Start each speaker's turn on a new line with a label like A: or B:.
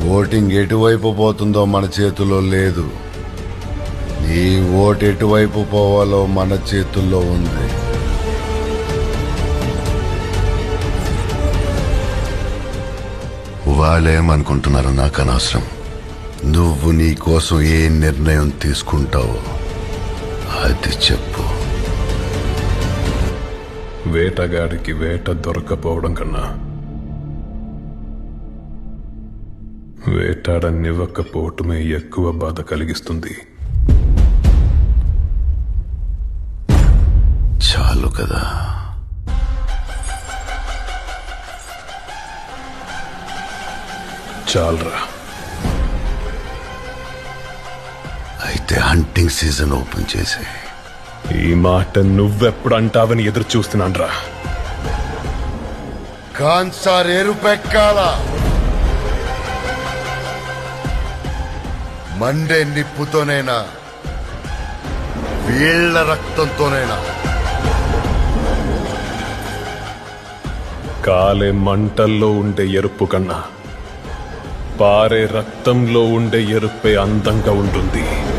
A: Voting ఎటువైపు పోతుందో మన చేతిలో లేదు. నీ ఓటు ఎటువైపు పోవాలో మన చేతుల్లో ఉంది. వాళ్ళేమనుకుంటున్నారో నాకు అనవసరం. నువ్వు నీ కోసం ఏ నిర్ణయం తీసుకుంటావో అది చెప్పు.
B: వేటగాడికి వేట దొరకపోవడం కన్నా వేటాడనివ్వకపోవటమే ఎక్కువ బాధ కలిగిస్తుంది.
A: చాలు కదా.
B: చాలరా.
A: అయితే హంటింగ్ సీజన్ ఓపెన్ చేసే.
B: ఈ మాట నువ్వెప్పుడు అంటావని ఎదురు చూస్తున్నాన్రా.
A: కాన్సార్ ఎరుపెక్కాల, మండే నిప్పుతోనైనా వీళ్ల రక్తంతోనైనా.
B: కాలే మంటల్లో ఉండే ఎరుపు కన్నా పారే రక్తంలో ఉండే ఎరుపే అందంగా ఉంటుంది.